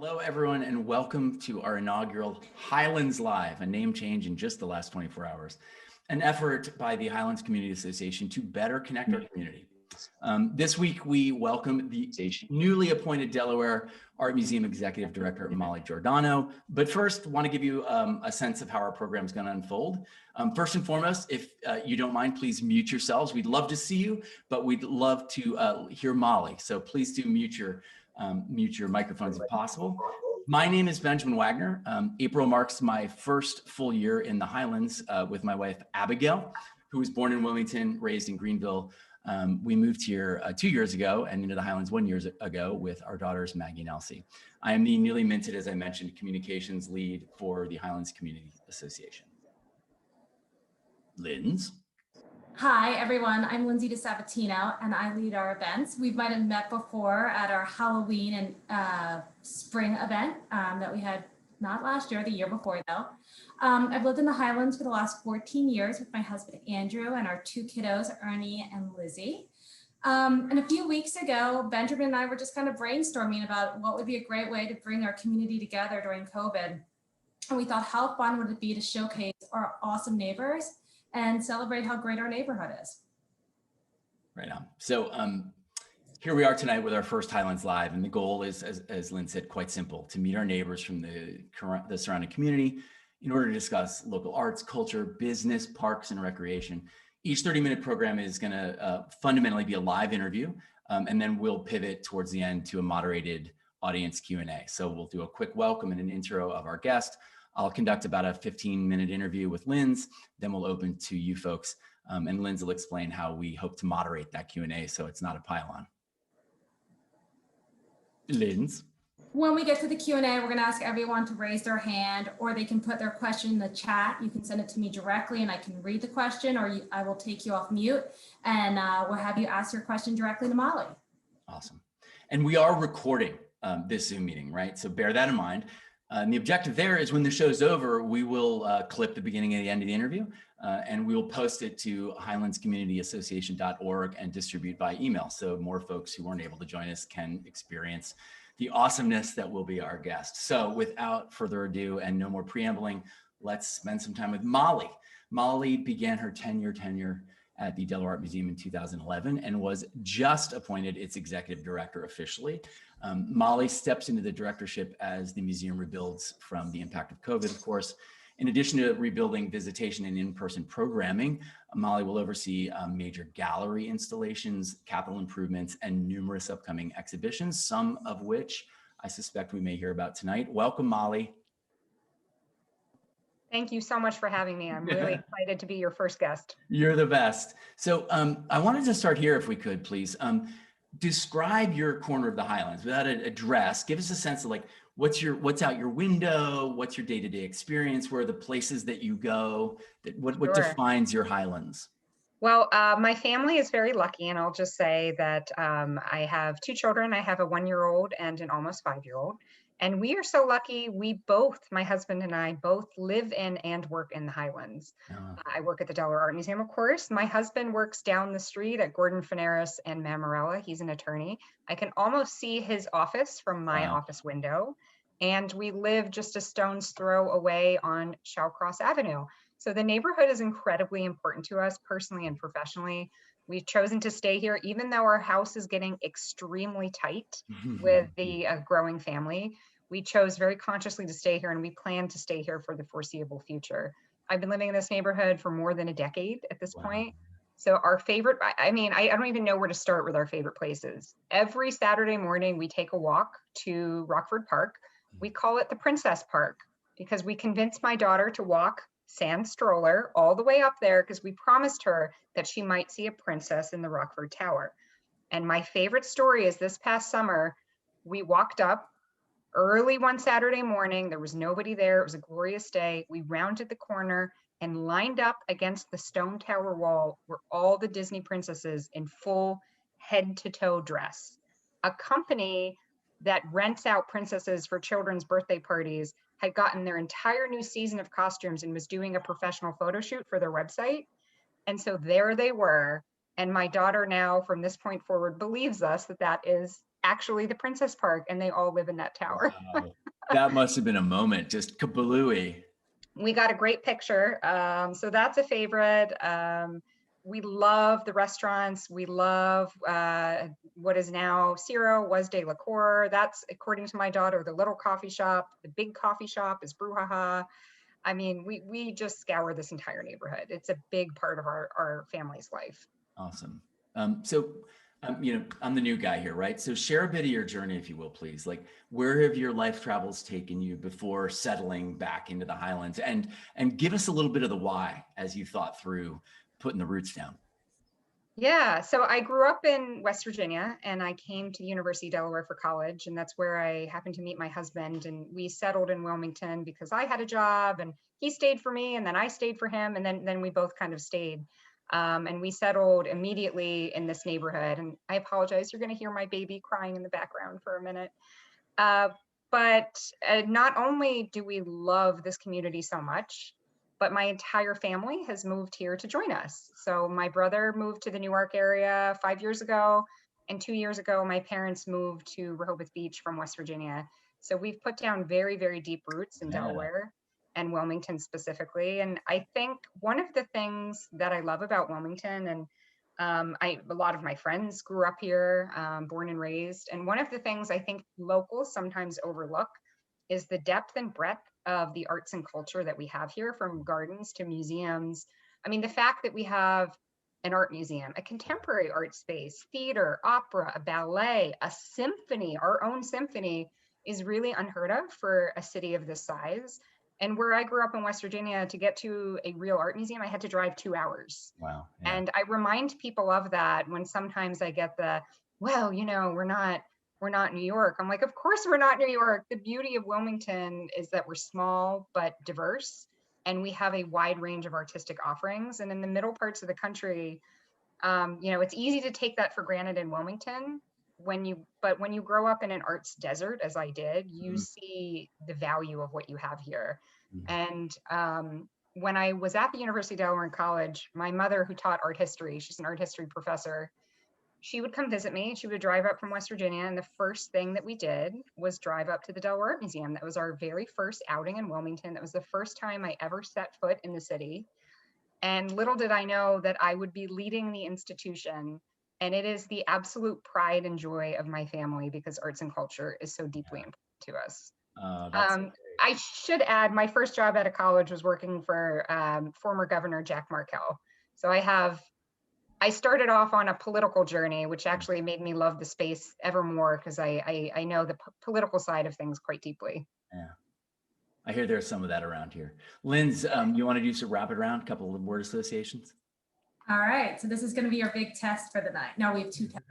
Hello, everyone, and welcome to our inaugural Highlands Live, a name change in just the last 24 hours, an effort by the Highlands Community Association to better connect our community. This week, we welcome the newly appointed Delaware Art Museum Executive Director, Molly Giordano. But first, want to give you a sense of how our program is going to unfold. First and foremost, if you don't mind, please mute yourselves. We'd love to see you, but we'd love to hear Molly. So please do mute your microphones if possible. My name is Benjamin Wagner. April marks my first full year in the Highlands with my wife, Abigail, who was born in Wilmington, raised in Greenville. We moved here 2 years ago and into the Highlands 1 year ago with our daughters, Maggie and Elsie. I am the newly minted, as I mentioned, communications lead for the Highlands Community Association. Linz. Hi, everyone. I'm Lindsay DeSabatino, and I lead our events. We might have met before at our Halloween and spring event that we had not last year, the year before, though. I've lived in the Highlands for the last 14 years with my husband, Andrew, and our two kiddos, Ernie and Lizzie. And a few weeks ago, Benjamin and I were just kind of brainstorming about what would be a great way to bring our community together during COVID. And we thought, how fun would it be to showcase our awesome neighbors and celebrate how great our neighborhood is. Right on. So here we are tonight with our first Highlands Live, and the goal is, as Lynn said, quite simple: to meet our neighbors from the surrounding community in order to discuss local arts, culture, business, parks, and recreation. Each 30-minute program is going to fundamentally be a live interview, and then we'll pivot towards the end to a moderated audience Q&A. So we'll do a quick welcome and an intro of our guest. I'll conduct about a 15-minute interview with Linz, then we'll open to you folks, and Linz will explain how we hope to moderate that Q&A so it's not a pile-on. Linz. When we get to the Q&A, we're going to ask everyone to raise their hand, or they can put their question in the chat. You can send it to me directly and I can read the question, or I will take you off mute and we'll have you ask your question directly to Molly. Awesome. And we are recording this Zoom meeting, right? So bear that in mind. And the objective there is when the show's over, we will clip the beginning and the end of the interview, and we will post it to highlandscommunityassociation.org and distribute by email. So more folks who weren't able to join us can experience the awesomeness that will be our guest. So without further ado and no more preambling, let's spend some time with Molly. Molly began her 10-year tenure at the Delaware Art Museum in 2011 and was just appointed its executive director officially. Molly steps into the directorship as the museum rebuilds from the impact of COVID, of course. In addition to rebuilding visitation and in-person programming, Molly will oversee major gallery installations, capital improvements, and numerous upcoming exhibitions, some of which I suspect we may hear about tonight. Welcome, Molly. Thank you so much for having me. I'm really excited to be your first guest. You're the best. So I wanted to start here, if we could, please. Describe your corner of the Highlands without an address. Give us a sense of like, what's out your window? What's your day-to-day experience? Where are the places that you go? What defines your Highlands? Well, my family is very lucky, and I'll just say that I have two children. I have a 1-year-old and an almost 5-year-old. And we are so lucky, we both, my husband and I, both live in and work in the Highlands. Oh. I work at the Delaware Art Museum, of course. My husband works down the street at Gordon Fanaris and Mamarella. He's an attorney. I can almost see his office from my office window. And we live just a stone's throw away on Shawcross Avenue. So the neighborhood is incredibly important to us personally and professionally. We've chosen to stay here, even though our house is getting extremely tight with the growing family. We chose very consciously to stay here, and we plan to stay here for the foreseeable future. I've been living in this neighborhood for more than a decade at this point. So our favorite, I don't even know where to start with our favorite places. Every Saturday morning, we take a walk to Rockford Park. We call it the Princess Park because we convinced my daughter to walk sand stroller all the way up there because we promised her that she might see a princess in the Rockford Tower. And my favorite story is this past summer, we walked up early one Saturday morning. There was nobody there. It was a glorious day. We rounded the corner and lined up against the stone tower wall were all the Disney princesses in full head-to-toe dress. A company that rents out princesses for children's birthday parties had gotten their entire new season of costumes and was doing a professional photo shoot for their website. And so there they were. And my daughter now, from this point forward, believes us that that is actually the Princess Park, and they all live in that tower. Wow. That must have been a moment, just kablooey. We got a great picture. So that's a favorite. We love the restaurants. We love what is now Ciro, was de la Cour. That's, according to my daughter, the little coffee shop. The big coffee shop is Brouhaha. I mean, we just scour this entire neighborhood. It's a big part of our family's life. Awesome. I'm the new guy here, right? So share a bit of your journey, if you will, please. Like, where have your life travels taken you before settling back into the Highlands? And give us a little bit of the why as you thought through putting the roots down. Yeah, so I grew up in West Virginia, and I came to the University of Delaware for college, and that's where I happened to meet my husband, and we settled in Wilmington because I had a job and he stayed for me, and then I stayed for him, and then we both kind of stayed. And we settled immediately in this neighborhood. And I apologize, you're going to hear my baby crying in the background for a minute. But not only do we love this community so much, but my entire family has moved here to join us. So my brother moved to the Newark area 5 years ago, and 2 years ago, my parents moved to Rehoboth Beach from West Virginia. So we've put down very, very deep roots in Delaware and Wilmington specifically. And I think one of the things that I love about Wilmington, and a lot of my friends grew up here, born and raised. And one of the things I think locals sometimes overlook is the depth and breadth of the arts and culture that we have here, from gardens to museums. I mean, the fact that we have an art museum, a contemporary art space, theater, opera, a ballet, a symphony, our own symphony, is really unheard of for a city of this size. And where I grew up in West Virginia, to get to a real art museum, I had to drive 2 hours. Wow. Yeah. And I remind people of that when sometimes I get well, we're not New York. I'm like, of course we're not New York. The beauty of Wilmington is that we're small but diverse, and we have a wide range of artistic offerings. And in the middle parts of the country, it's easy to take that for granted in Wilmington. But when you grow up in an arts desert, as I did, you see the value of what you have here. And when I was at the University of Delaware in college, my mother, who taught art history, she's an art history professor, she would come visit me. She would drive up from West Virginia, and the first thing that we did was drive up to the Delaware Art Museum. That was our very first outing in Wilmington. That was the first time I ever set foot in the city. And little did I know that I would be leading the institution. And it is the absolute pride and joy of my family, because arts and culture is so deeply important to us. I should add, my first job out of college was working for former Governor Jack Markell. So I started off on a political journey, which actually made me love the space ever more, because I know the political side of things quite deeply. Yeah. I hear there's some of that around here. Linz, you want to do some rapid round, a couple of word associations? All right. So this is going to be your big test for the night. No, we have 2 tests.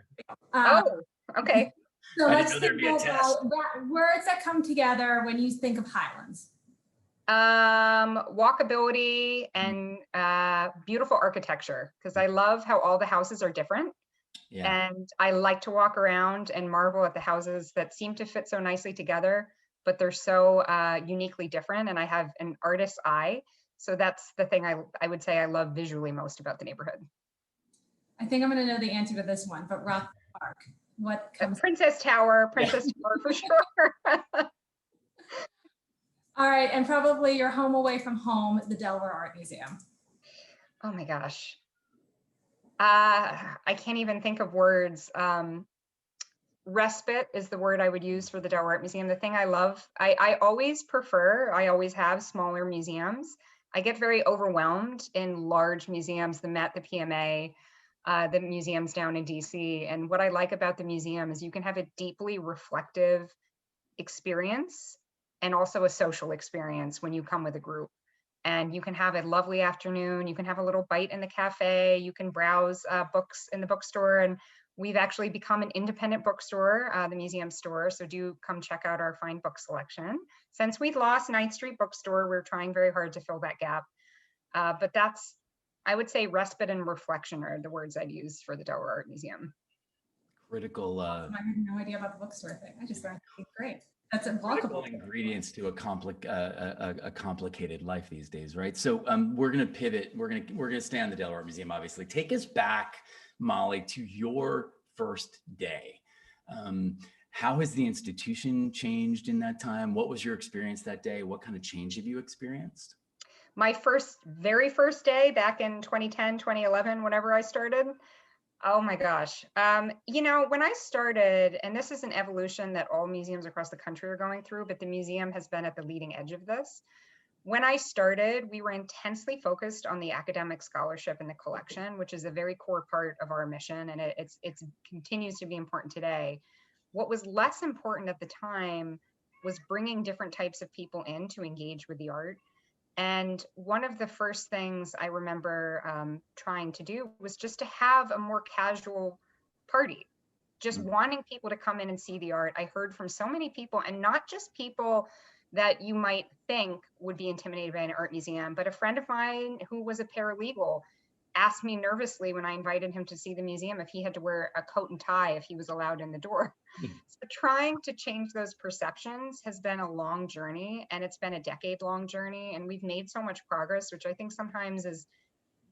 Okay. So let's think about words that come together when you think of Highlands. Walkability and beautiful architecture, because I love how all the houses are different. Yeah. And I like to walk around and marvel at the houses that seem to fit so nicely together, but they're so uniquely different. And I have an artist's eye. So that's the thing I would say I love visually most about the neighborhood. I think I'm going to know the answer to this one, but Rock Park, what comes? Princess Tower for sure. All right, and probably your home away from home, the Delaware Art Museum. Oh my gosh. I can't even think of words. Respite is the word I would use for the Delaware Art Museum. The thing I love, I always have smaller museums. I get very overwhelmed in large museums, the Met, the PMA, the museums down in DC. And what I like about the museum is you can have a deeply reflective experience and also a social experience when you come with a group. And you can have a lovely afternoon. You can have a little bite in the cafe. You can browse books in the bookstore. And we've actually become an independent bookstore, the museum store. So do come check out our fine book selection. Since we've lost 9th Street Bookstore, we're trying very hard to fill that gap. But that's, I would say, respite and reflection are the words I'd use for the Delaware Art Museum. Critical. I had no idea about the bookstore thing. I just thought it was great. That's unblockable. Ingredients to a complicated life these days, right? So we're going to pivot. We're going to stay on the Delaware Museum, obviously. Take us back, Molly, to your first day. How has the institution changed in that time? What was your experience that day? What kind of change have you experienced? My very first day back in 2010, 2011, whenever I started, oh my gosh. When I started, and this is an evolution that all museums across the country are going through, but the museum has been at the leading edge of this. When I started, we were intensely focused on the academic scholarship and the collection, which is a very core part of our mission, and it continues to be important today. What was less important at the time was bringing different types of people in to engage with the art. And one of the first things I remember trying to do was just to have a more casual party, just wanting people to come in and see the art. I heard from so many people, and not just people that you might think would be intimidated by an art museum, but a friend of mine who was a paralegal asked me nervously when I invited him to see the museum if he had to wear a coat and tie if he was allowed in the door. So trying to change those perceptions has been a long journey, and it's been a decade-long journey, and we've made so much progress, which I think sometimes is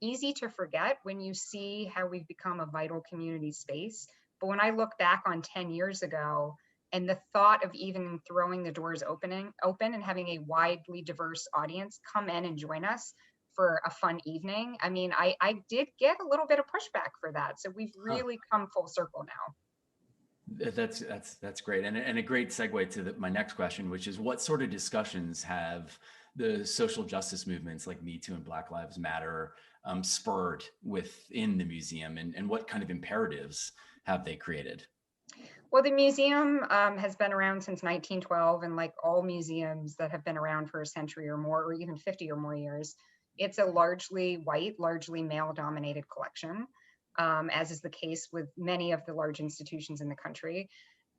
easy to forget when you see how we've become a vital community space. But when I look back on 10 years ago, and the thought of even throwing the doors open and having a widely diverse audience come in and join us for a fun evening, I mean, I did get a little bit of pushback for that. So we've really come full circle now. That's great, and a great segue to my next question, which is what sort of discussions have the social justice movements like Me Too and Black Lives Matter spurred within the museum, and what kind of imperatives have they created? Well, the museum has been around since 1912, and like all museums that have been around for a century or more, or even 50 or more years, it's a largely white, largely male-dominated collection, as is the case with many of the large institutions in the country.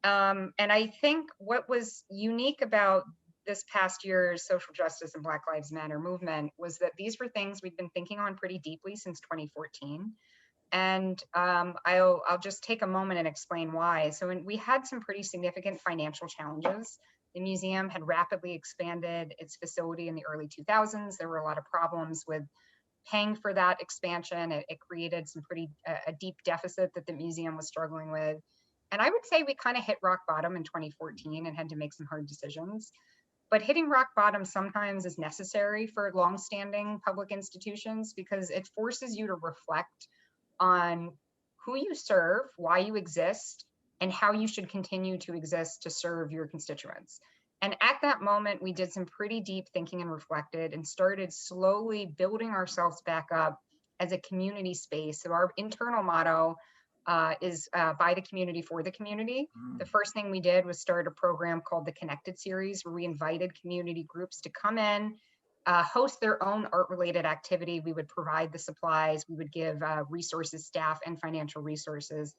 And I think what was unique about this past year's social justice and Black Lives Matter movement was that these were things we've been thinking on pretty deeply since 2014. And I'll just take a moment and explain why. So we had some pretty significant financial challenges. The museum had rapidly expanded its facility in the early 2000s. There were a lot of problems with paying for that expansion. It created a deep deficit that the museum was struggling with. And I would say we kind of hit rock bottom in 2014 and had to make some hard decisions. But hitting rock bottom sometimes is necessary for longstanding public institutions because it forces you to reflect on who you serve, why you exist, and how you should continue to exist to serve your constituents. And at that moment, we did some pretty deep thinking and reflected and started slowly building ourselves back up as a community space. So our internal motto is by the community for the community. The first thing we did was start a program called the Connected Series, where we invited community groups to come in, host their own art-related activity. We would provide the supplies, we would give resources, staff, and financial resources,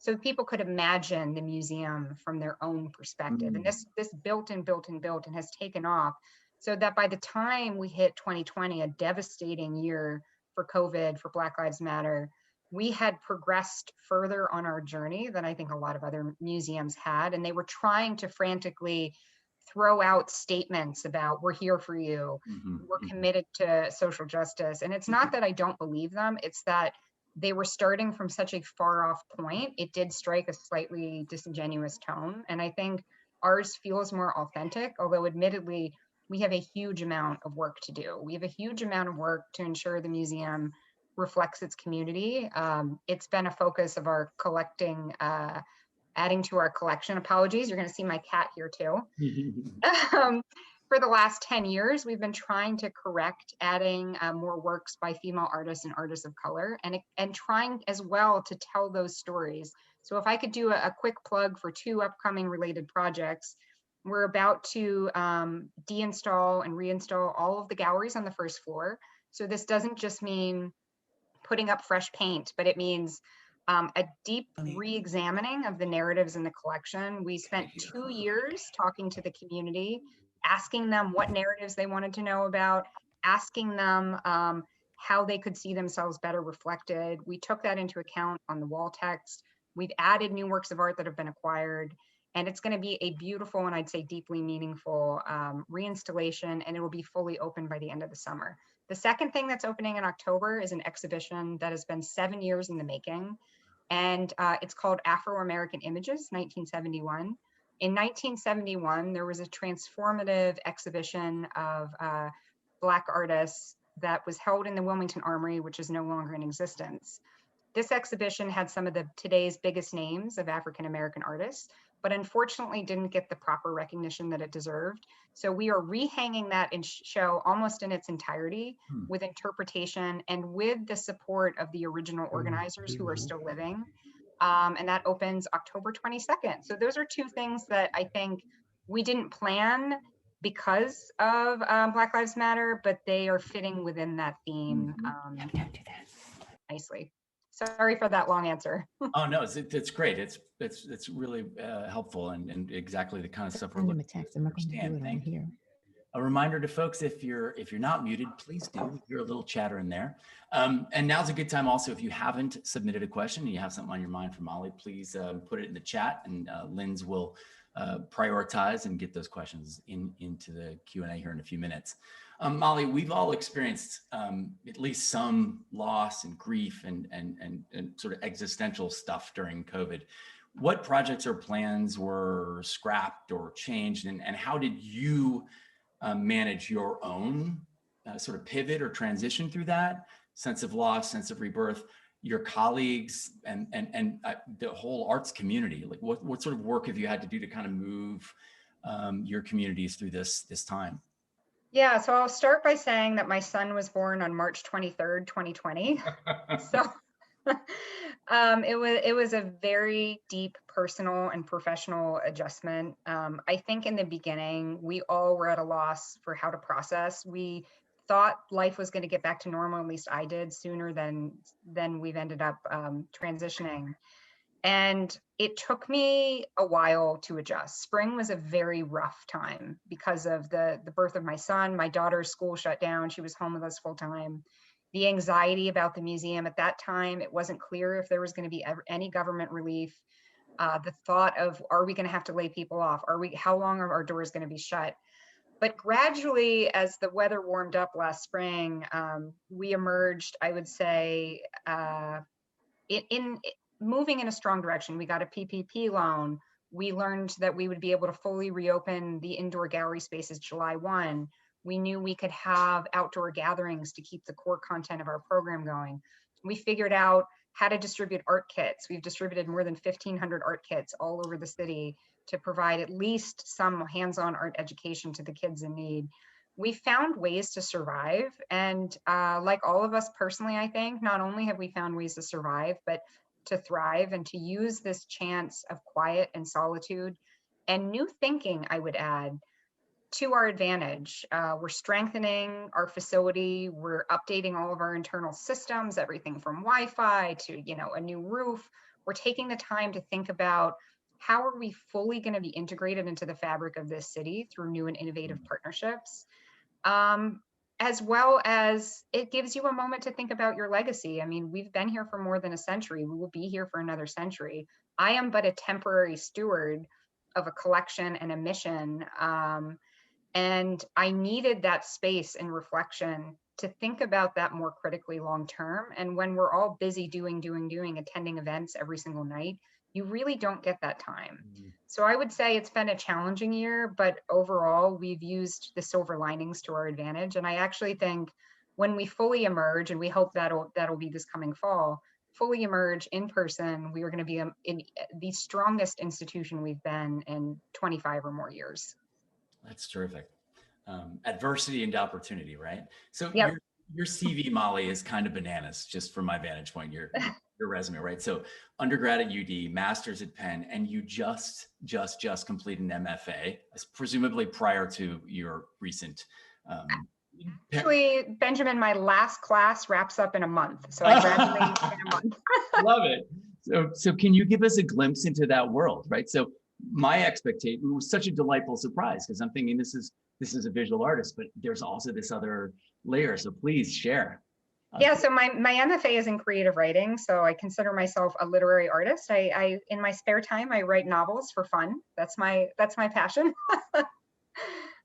so people could imagine the museum from their own perspective. And this built and built and built and has taken off, so that by the time we hit 2020, a devastating year for COVID, for Black Lives Matter, we had progressed further on our journey than I think a lot of other museums had. And they were trying to frantically throw out statements about we're here for you, we're committed to social justice. And it's not that I don't believe them, it's that they were starting from such a far off point. It did strike a slightly disingenuous tone. And I think ours feels more authentic, although admittedly, we have a huge amount of work to do. We have a huge amount of work to ensure the museum reflects its community. It's been a focus of our collecting, adding to our collection. Apologies, you're gonna see my cat here too. For the last 10 years, we've been trying to correct adding more works by female artists and artists of color, and trying as well to tell those stories. So if I could do a quick plug for 2 upcoming related projects, we're about to deinstall and reinstall all of the galleries on the first floor. So this doesn't just mean putting up fresh paint, but it means a deep re-examining of the narratives in the collection. We spent 2 years talking to the community, asking them what narratives they wanted to know about, asking them how they could see themselves better reflected. We took that into account on the wall text. We've added new works of art that have been acquired, and it's going to be a beautiful and I'd say deeply meaningful reinstallation, and it will be fully open by the end of the summer. The second thing that's opening in October is an exhibition that has been 7 years in the making. and it's called Afro-American Images, 1971. In 1971, there was a transformative exhibition of Black artists that was held in the Wilmington Armory, which is no longer in existence. This exhibition had some of today's biggest names of African-American artists, but unfortunately didn't get the proper recognition that it deserved. So we are rehanging that show almost in its entirety with interpretation and with the support of the original organizers who are still living. And that opens October 22nd. So those are two things that I think we didn't plan because of Black Lives Matter, but they are fitting within that theme nicely. Sorry for that long answer. Oh no, it's great. It's really helpful and exactly the kind of stuff we're looking to understand. Thank you. A reminder to folks, if you're not muted, please do. You're a little chatter in there. And now's a good time also, if you haven't submitted a question and you have something on your mind for Molly, please put it in the chat, and Linz will prioritize and get those questions into the Q&A here in a few minutes. Molly, we've all experienced at least some loss and grief and sort of existential stuff during COVID. What projects or plans were scrapped or changed, and how did you manage your own sort of pivot or transition through that sense of loss, sense of rebirth, your colleagues and the whole arts community? Like what sort of work have you had to do to kind of move your communities through this time? Yeah, so I'll start by saying that my son was born on March 23rd, 2020. So it was a very deep personal and professional adjustment. I think in the beginning, we all were at a loss for how to process. We thought life was going to get back to normal, at least I did, sooner than we've ended up transitioning. And it took me a while to adjust. Spring was a very rough time because of the birth of my son. My daughter's school shut down. She was home with us full time. The anxiety about the museum at that time, it wasn't clear if there was going to be any government relief. The thought of, are we going to have to lay people off? How long are our doors going to be shut? But gradually, as the weather warmed up last spring, we emerged, I would say, in moving in a strong direction. We got a PPP loan. We learned that we would be able to fully reopen the indoor gallery spaces July 1. We knew we could have outdoor gatherings to keep the core content of our program going. We figured out how to distribute art kits. We've distributed more than 1,500 art kits all over the city to provide at least some hands-on art education to the kids in need. We found ways to survive. And like all of us personally, I think, not only have we found ways to survive, but to thrive and to use this chance of quiet and solitude and new thinking, I would add, to our advantage. We're strengthening our facility. We're updating all of our internal systems, everything from Wi-Fi to, a new roof. We're taking the time to think about how are we fully going to be integrated into the fabric of this city through new and innovative partnerships. As well as it gives you a moment to think about your legacy. I mean, we've been here for more than a century. We will be here for another century. I am but a temporary steward of a collection and a mission. And I needed that space and reflection to think about that more critically long term. And when we're all busy doing, attending events every single night, you really don't get that time. So I would say it's been a challenging year, but overall we've used the silver linings to our advantage. And I actually think when we fully emerge, and we hope that'll be this coming fall, fully emerge in person, we are going to be in the strongest institution we've been in 25 or more years. That's terrific. Adversity and opportunity, right? So yep. Your CV, Molly, is kind of bananas, just from my vantage point, your resume, right? So undergrad at UD, master's at Penn, and you just completed an MFA, presumably prior to your recent. Actually, Benjamin, my last class wraps up in a month. So I graduate in a month. Love it. So can you give us a glimpse into that world, right? So my expectation was such a delightful surprise, because I'm thinking this is a visual artist, but there's also this other layer. So please share. Yeah, so my MFA is in creative writing. So I consider myself a literary artist. I in my spare time, I write novels for fun. That's my passion.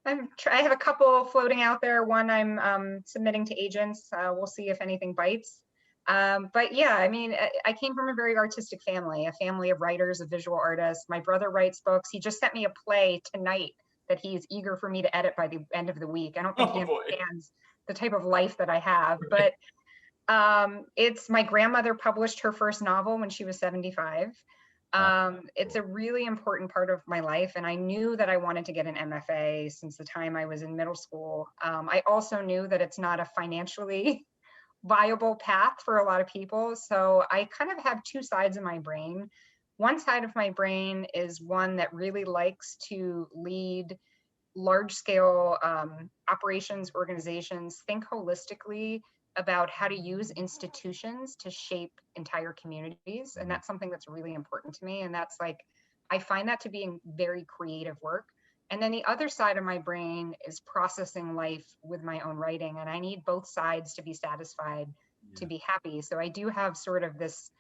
I have a couple floating out there. One I'm submitting to agents. We'll see if anything bites. But yeah, I mean, I came from a very artistic family, a family of writers, of visual artists. My brother writes books. He just sent me a play tonight that he's eager for me to edit by the end of the week. I don't think he Oh boy. understands the type of life that I have, but it's my grandmother published her first novel when she was 75. It's a really important part of my life, and I knew that I wanted to get an MFA since the time I was in middle school. I also knew that it's not a financially viable path for a lot of people. So I kind of have two sides of my brain. One side of my brain is one that really likes to lead large scale operations, organizations, think holistically about how to use institutions to shape entire communities. And that's something that's really important to me. And that's like, I find that to be very creative work. And then the other side of my brain is processing life with my own writing. And I need both sides to be satisfied, to be happy. So I do have sort of this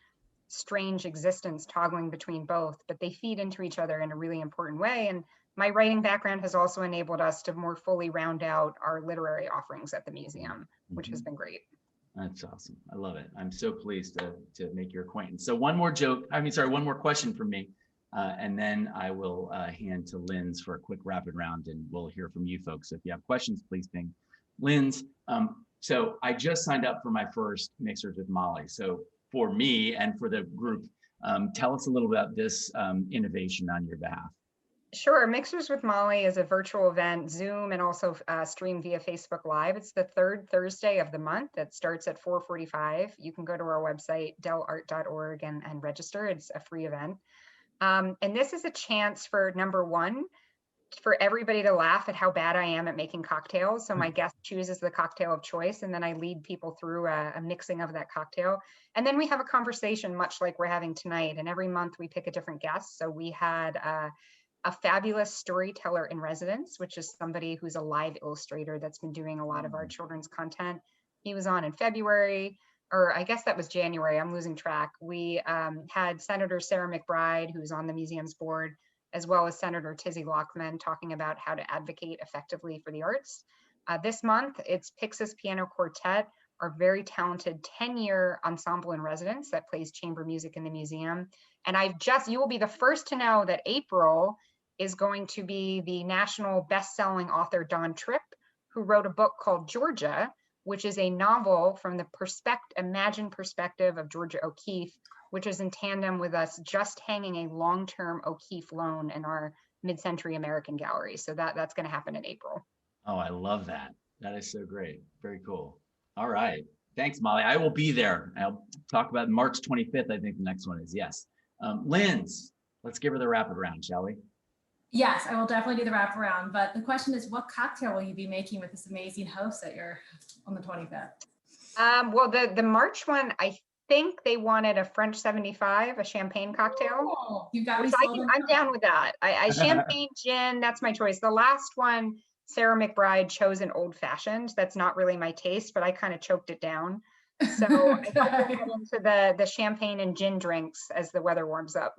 strange existence toggling between both, but they feed into each other in a really important way. And my writing background has also enabled us to more fully round out our literary offerings at the museum, which has been great. That's awesome. I love it. I'm so pleased to make your acquaintance. So one more question from me. And then I will hand to Linz for a quick rapid round, and we'll hear from you folks. So if you have questions, please ping Linz. So I just signed up for my first Mixers with Molly. So for me and for the group, tell us a little about this innovation on your behalf. Sure. Mixers with Molly is a virtual event, Zoom, and also streamed via Facebook Live. It's the third Thursday of the month. It starts at 4:45. You can go to our website, delart.org, and register. It's a free event. And this is a chance for, number one, for everybody to laugh at how bad I am at making cocktails. So my guest chooses the cocktail of choice, and then I lead people through a mixing of that cocktail. And then we have a conversation, much like we're having tonight. And every month we pick a different guest. So we had a fabulous storyteller in residence, which is somebody who's a live illustrator that's been doing a lot of our children's content. He was on in February, or I guess that was January, I'm losing track. We had Senator Sarah McBride, who's on the museum's board, as well as Senator Tizzy Lockman, talking about how to advocate effectively for the arts. This month, it's Pixis Piano Quartet, our very talented 10-year ensemble in residence that plays chamber music in the museum. And you will be the first to know that April is going to be the national best-selling author Don Tripp, who wrote a book called Georgia, which is a novel from the imagined perspective of Georgia O'Keeffe, which is in tandem with us just hanging a long-term O'Keeffe loan in our mid-century American gallery. So that's going to happen in April. Oh, I love that. That is so great. Very cool. All right. Thanks, Molly. I will be there. I'll talk about March 25th. I think the next one is. Yes. Linz, let's give her the rapid round, shall we? Yes, I will definitely do the wraparound. But the question is, what cocktail will you be making with this amazing host that you're on the 25th? Well, the March one, I think they wanted a French 75, a champagne cocktail. Oh, you got me. I'm down with that. I champagne, gin, that's my choice. The last one, Sarah McBride chose an old fashioned. That's not really my taste, but I kind of choked it down. So Okay. I hope we'll get into the champagne and gin drinks as the weather warms up.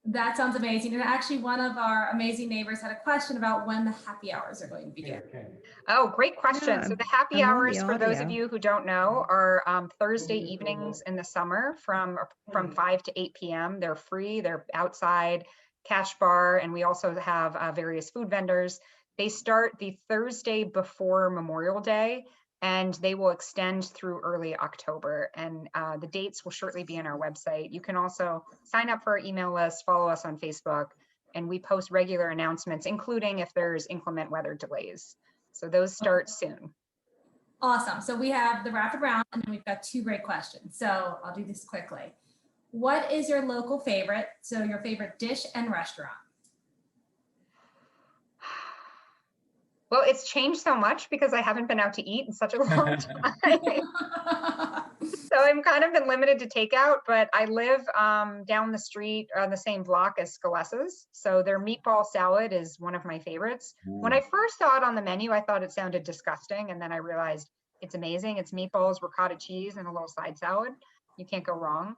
That sounds amazing. And actually, one of our amazing neighbors had a question about when the happy hours are going to begin. Oh, great question. Yeah, so the happy I'm on hours, the for those of audio. you who don't know, are Thursday evenings in the summer from 5 to 8 p.m. They're free. They're outside, cash bar, and we also have various food vendors. They start the Thursday before Memorial Day, and they will extend through early October. And the dates will shortly be on our website. You can also sign up for our email list, follow us on Facebook, and we post regular announcements, including if there's inclement weather delays. So those start soon. Awesome. So we have the rapid round, and then we've got two great questions. So I'll do this quickly. What is your local favorite? So your favorite dish and restaurant? Well, it's changed so much because I haven't been out to eat in such a long time. So I'm kind of been limited to takeout, but I live down the street on the same block as Scalessa's. So their meatball salad is one of my favorites. When I first saw it on the menu, I thought it sounded disgusting. And then I realized it's amazing. It's meatballs, ricotta cheese, and a little side salad. You can't go wrong.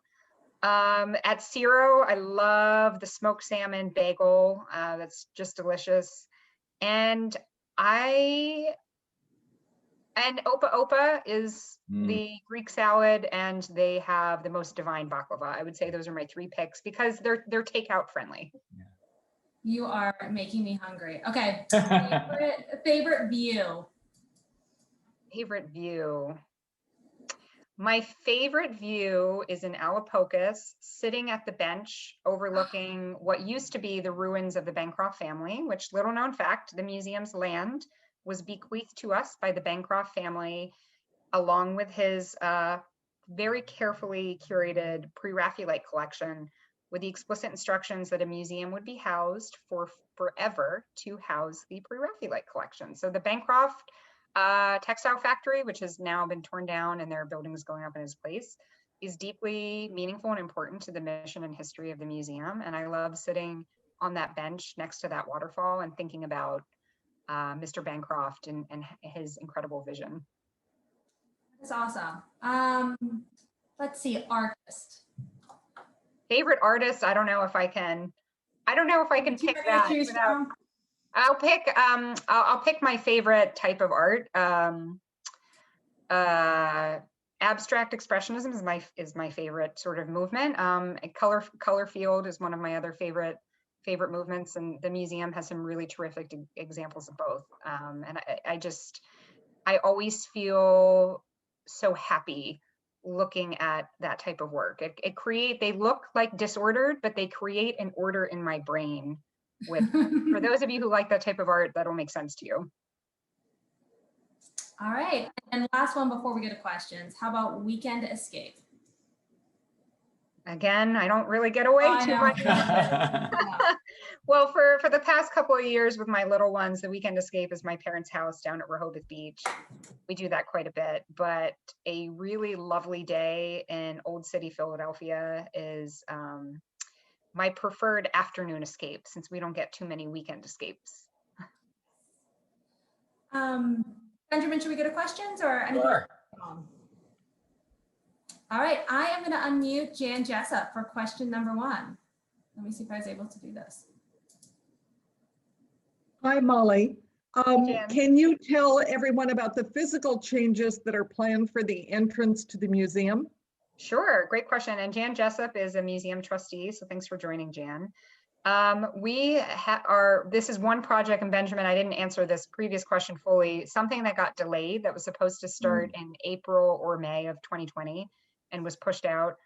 At Ciro, I love the smoked salmon bagel. That's just delicious. And I And Opa Opa is Mm. the Greek salad, and they have the most divine baklava. I would say those are my 3 picks because they're takeout friendly. You are making me hungry. Okay, favorite view. Favorite view. My favorite view is in Alapocus, sitting at the bench overlooking what used to be the ruins of the Bancroft family, which, little known fact, the museum's land was bequeathed to us by the Bancroft family, along with his very carefully curated pre-Raphaelite collection, with the explicit instructions that a museum would be housed for forever to house the pre-Raphaelite collection. So the Bancroft textile factory, which has now been torn down and there are buildings going up in its place, is deeply meaningful and important to the mission and history of the museum. And I love sitting on that bench next to that waterfall and thinking about Mr. Bancroft and his incredible vision. That's awesome. Let's see, artist. Favorite artist, I don't know if I can pick that without, I'll pick my favorite type of art. Abstract expressionism is my favorite sort of movement. Color field is one of my other favorite movements, and the museum has some really terrific examples of both. And I always feel so happy looking at that type of work. They look like disordered, but they create an order in my brain. For those of you who like that type of art, that'll make sense to you. All right, and last one before we get to questions. How about weekend escape? Again, I don't really get away too much. Well, for the past couple of years with my little ones, the weekend escape is my parents' house down at Rehoboth Beach. We do that quite a bit, but a really lovely day in Old City, Philadelphia is my preferred afternoon escape, since we don't get too many weekend escapes. Benjamin, should we go to questions or anything? Sure. All right, I am going to unmute Jan Jessup for question number 1. Let me see if I was able to do this. Hi, Molly. Jan. Can you tell everyone about the physical changes that are planned for the entrance to the museum? Sure, great question. And Jan Jessup is a museum trustee, so thanks for joining, Jan. This is one project, and Benjamin, I didn't answer this previous question fully, something that got delayed that was supposed to start in April or May of 2020 and was pushed out,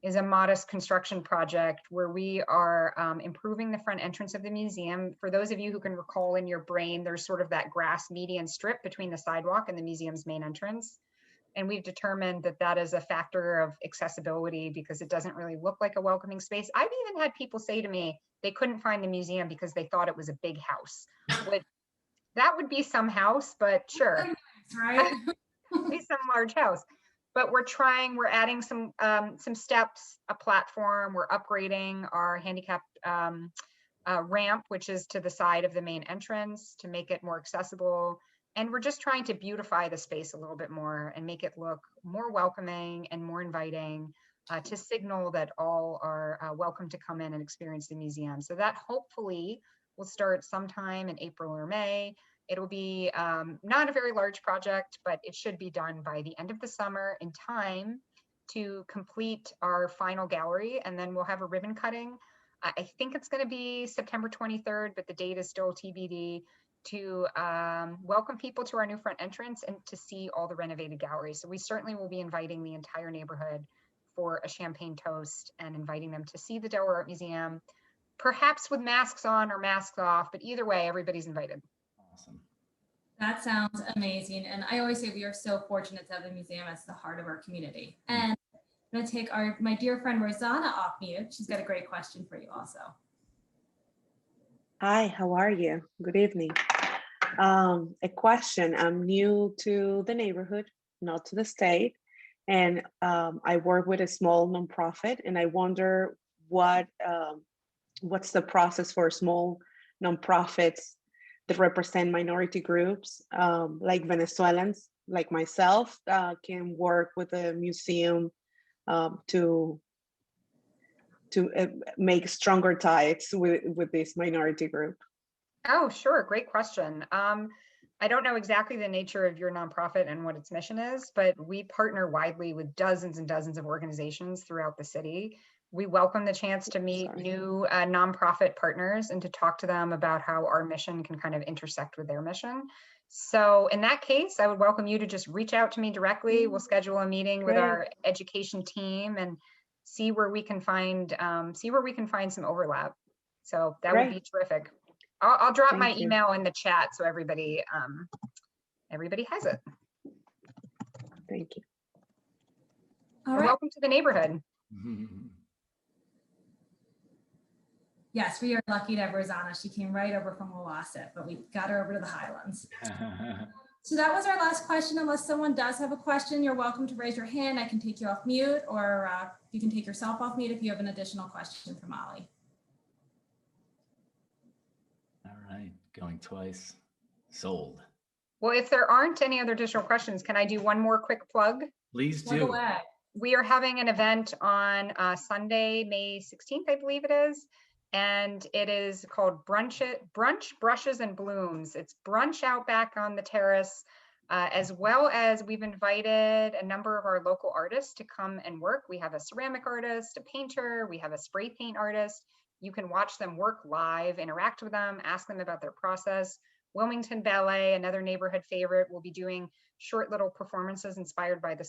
is a modest construction project where we are improving the front entrance of the museum. For those of you who can recall in your brain, there's sort of that grass median strip between the sidewalk and the museum's main entrance. And we've determined that that is a factor of accessibility because it doesn't really look like a welcoming space. I've even had people say to me they couldn't find the museum because they thought it was a big house. Which, that would be some house, but sure. Right? Be some large house. But we're adding some steps, a platform, we're upgrading our handicap ramp, which is to the side of the main entrance to make it more accessible. And we're just trying to beautify the space a little bit more and make it look more welcoming and more inviting to signal that all are welcome to come in and experience the museum. So that hopefully will start sometime in April or May. It'll be not a very large project, but it should be done by the end of the summer in time to complete our final gallery. And then we'll have a ribbon cutting. I think it's going to be September 23rd, but the date is still TBD, to welcome people to our new front entrance and to see all the renovated galleries. So we certainly will be inviting the entire neighborhood for a champagne toast and inviting them to see the Delaware Art Museum, perhaps with masks on or masks off, but either way, everybody's invited. Awesome. That sounds amazing. And I always say we are so fortunate to have the museum as the heart of our community. And I'm going to take my dear friend Rosanna off mute. She's got a great question for you also. Hi, how are you? Good evening. A question. I'm new to the neighborhood, not to the state, and I work with a small nonprofit, and I wonder what's the process for small nonprofits that represent minority groups, like Venezuelans, like myself, can work with a museum to make stronger ties with this minority group. Oh, sure. Great question. I don't know exactly the nature of your nonprofit and what its mission is, but we partner widely with dozens and dozens of organizations throughout the city. We welcome the chance to meet new nonprofit partners and to talk to them about how our mission can kind of intersect with their mission. So in that case, I would welcome you to just reach out to me directly. We'll schedule a meeting with our education team and see where we can find some overlap. So that would be terrific. I'll drop my email in the chat so everybody has it. Thank you. All right. Welcome to the neighborhood. Yes, we are lucky to have Rosanna. She came right over from Wawasit, but we got her over to the Highlands. So that was our last question. Unless someone does have a question, you're welcome to raise your hand. I can take you off mute, or you can take yourself off mute if you have an additional question for Molly. All right, going twice. Sold. Well, if there aren't any other additional questions, can I do one more quick plug? Please Plug do. away. We are having an event on Sunday, May 16th, I believe it is. And it is called Brunch, Brushes and Blooms. It's brunch out back on the terrace, as well as we've invited a number of our local artists to come and work. We have a ceramic artist, a painter, we have a spray paint artist. You can watch them work live, interact with them, ask them about their process. Wilmington Ballet, another neighborhood favorite, will be doing short little performances inspired by the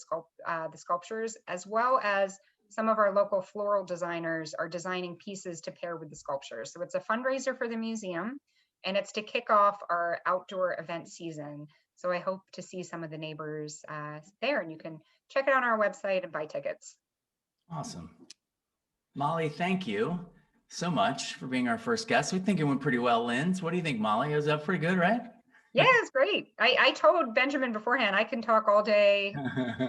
sculptures, as well as some of our local floral designers are designing pieces to pair with the sculptures. So it's a fundraiser for the museum, and it's to kick off our outdoor event season. So I hope to see some of the neighbors there, and you can check it out on our website and buy tickets. Awesome. Molly, thank you so much for being our first guest. We think it went pretty well, Linz. What do you think, Molly? Was that pretty good, right? Yeah, it's great. I told Benjamin beforehand I can talk all day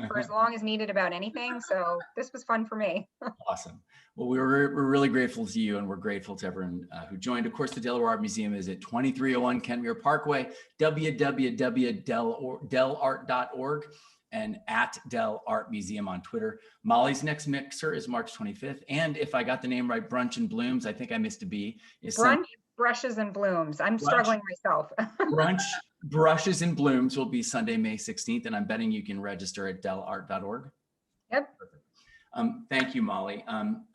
for as long as needed about anything. So this was fun for me. Awesome. Well, we're really grateful to you, and we're grateful to everyone who joined. Of course, the Delaware Art Museum is at 2301 Kentmere Parkway, www.delart.org, and at Del Art Museum on Twitter. Molly's next mixer is March 25th. And if I got the name right, Brunch and Blooms, I think I missed a B. Brunch, Brushes and Blooms. I'm struggling myself. Brunch, Brushes and Blooms will be Sunday, May 16th, and I'm betting you can register at delart.org. Yep. Perfect. Thank you, Molly.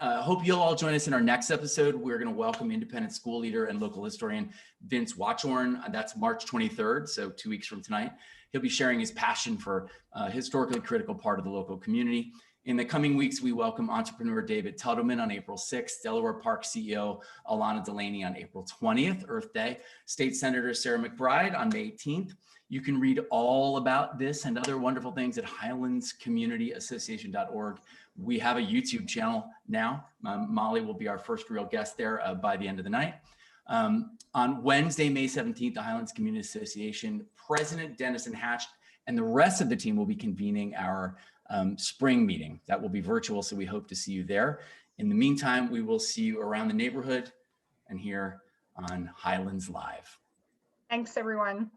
Hope you'll all join us in our next episode. We're going to welcome independent school leader and local historian Vince Watchorn. That's March 23rd, so 2 weeks from tonight. He'll be sharing his passion for a historically critical part of the local community. In the coming weeks, we welcome entrepreneur David Tuttleman on April 6th, Delaware Park CEO Alana Delaney on April 20th, Earth Day, State Senator Sarah McBride on May 18th. You can read all about this and other wonderful things at highlandscommunityassociation.org. We have a YouTube channel now. Molly will be our first real guest there by the end of the night. On Wednesday, May 17th, the Highlands Community Association President Dennison Hatch and the rest of the team will be convening our spring meeting. That will be virtual, so we hope to see you there. In the meantime, we will see you around the neighborhood and here on Highlands Live. Thanks, everyone.